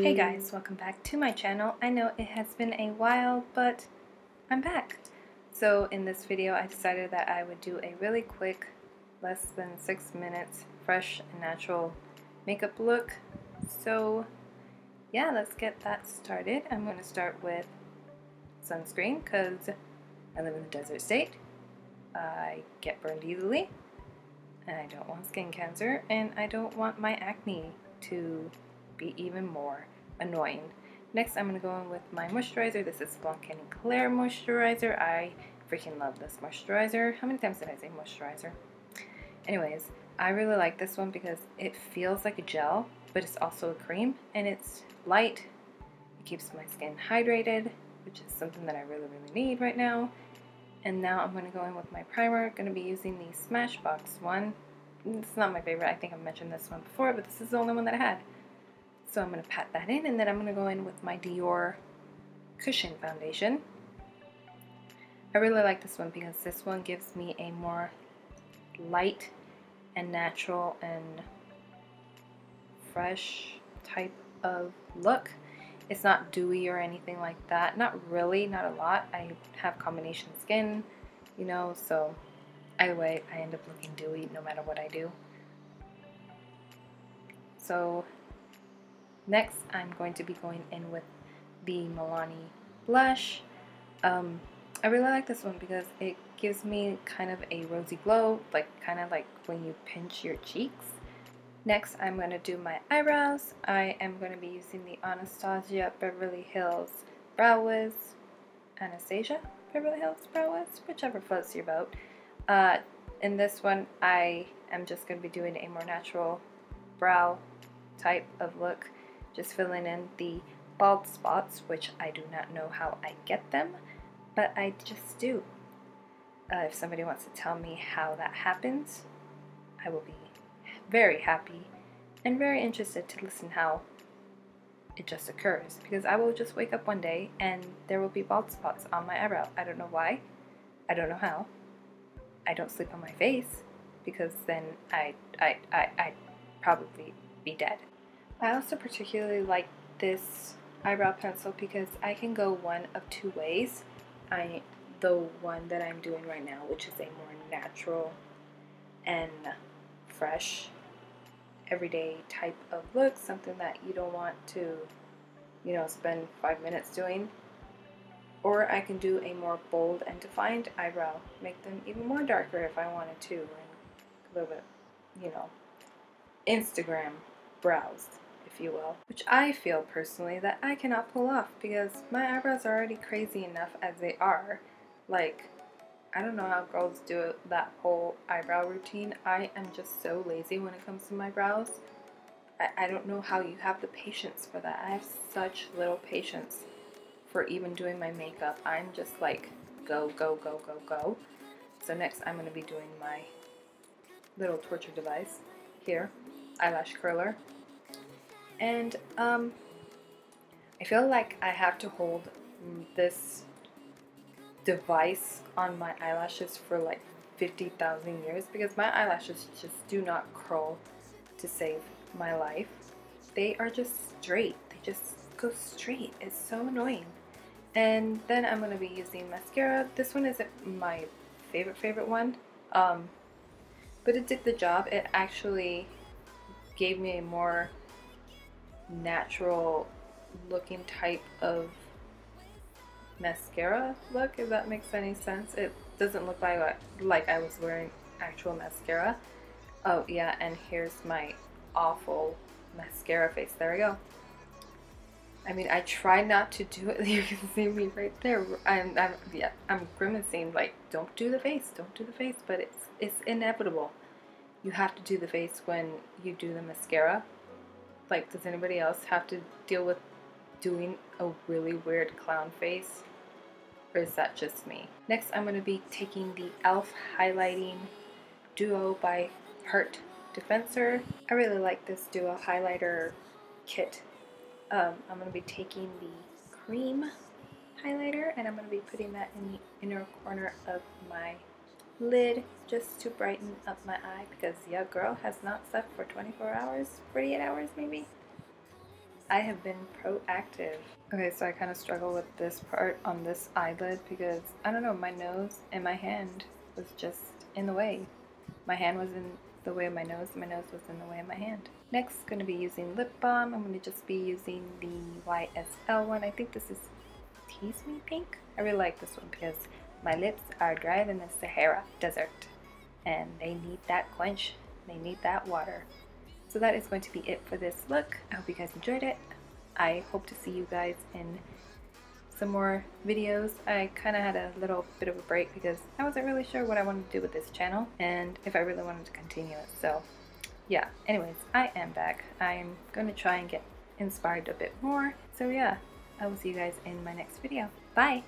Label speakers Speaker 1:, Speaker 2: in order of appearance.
Speaker 1: Hey guys, welcome back to my channel. I know it has been a while, but I'm back. So in this video I decided that I would do a really quick, less than 6 minutes, fresh and natural makeup look. So yeah, let's get that started. I'm going to start with sunscreen because I live in the desert state. I get burned easily, and I don't want skin cancer, and I don't want my acne to be even more annoying. Next, I'm going to go in with my moisturizer. This is Blanc & Claire moisturizer. I freaking love this moisturizer. How many times did I say moisturizer? Anyways, I really like this one because it feels like a gel, but it's also a cream, and it's light. It keeps my skin hydrated, which is something that I really need right now. And now I'm going to go in with my primer. I'm going to be using the Smashbox one. It's not my favorite. I think I've mentioned this one before, but this is the only one that I had. So I'm going to pat that in, and then I'm going to go in with my Dior Cushion Foundation. I really like this one because this one gives me a more light and natural and fresh type of look. It's not dewy or anything like that. Not really, not a lot. I have combination skin, you know, so either way I end up looking dewy no matter what I do. So next I'm going to be going in with the Milani blush. I really like this one because it gives me kind of a rosy glow, kind of like when you pinch your cheeks. Next, I'm going to do my eyebrows. I am going to be using the Anastasia Beverly Hills Brow Wiz. Anastasia Beverly Hills Brow Wiz, whichever floats your boat. In this one, I am just going to be doing a more natural brow type of look. Just filling in the bald spots, which I do not know how I get them, but I just do. If somebody wants to tell me how that happens, I will be very happy and very interested to listen how it just occurs, because I will just wake up one day and there will be bald spots on my eyebrow. I don't know why, I don't know how. I don't sleep on my face because then I'd probably be dead. I also particularly like this eyebrow pencil because I can go one of two ways. The one that I'm doing right now, which is a more natural and fresh everyday type of look, something that you don't want to, spend 5 minutes doing. Or I can do a more bold and defined eyebrow, make them even more darker if I wanted to, and a little bit, Instagram brows, if you will, which I feel personally that I cannot pull off because my eyebrows are already crazy enough as they are. Like, I don't know how girls do that whole eyebrow routine. I am just so lazy when it comes to my brows. I don't know how you have the patience for that. I have such little patience for even doing my makeup. I'm just like, go, go, go, go, go. So next I'm going to be doing my little torture device here, eyelash curler. And I feel like I have to hold this device on my eyelashes for like 50,000 years because my eyelashes just do not curl to save my life. They are just straight. They just go straight. It's so annoying. And then I'm going to be using mascara. This one isn't my favorite one, but it did the job. It actually gave me a more natural looking type of mascara look, if that makes any sense. It doesn't look like I was wearing actual mascara. Oh yeah, and here's my awful mascara face. There we go. I mean, I try not to do it. You can see me right there. I'm grimacing like, don't do the face, don't do the face, but it's inevitable. You have to do the face when you do the mascara. Like, does anybody else have to deal with doing a really weird clown face? Or is that just me? Next, I'm going to be taking the e.l.f. Highlighting Duo by Heart Defensor. I really like this Duo highlighter kit. I'm going to be taking the cream highlighter and I'm going to be putting that in the inner corner of my lid just to brighten up my eye because your girl has not slept for 24 hours, 48 hours maybe. I have been proactive. Okay, so I kind of struggle with this part on this eyelid because, I don't know, my nose and my hand was just in the way. My hand was in the way of my nose was in the way of my hand. Next, going to be using lip balm. I'm going to just be using the YSL one. I think this is Tease Me Pink. I really like this one because my lips are drier than the Sahara Desert and they need that quench. They need that water. So that is going to be it for this look. I hope you guys enjoyed it. I hope to see you guys in some more videos. I kind of had a little bit of a break because I wasn't really sure what I wanted to do with this channel and if I really wanted to continue it. So yeah, anyways, I am back. I'm going to try and get inspired a bit more. So yeah, I will see you guys in my next video. Bye!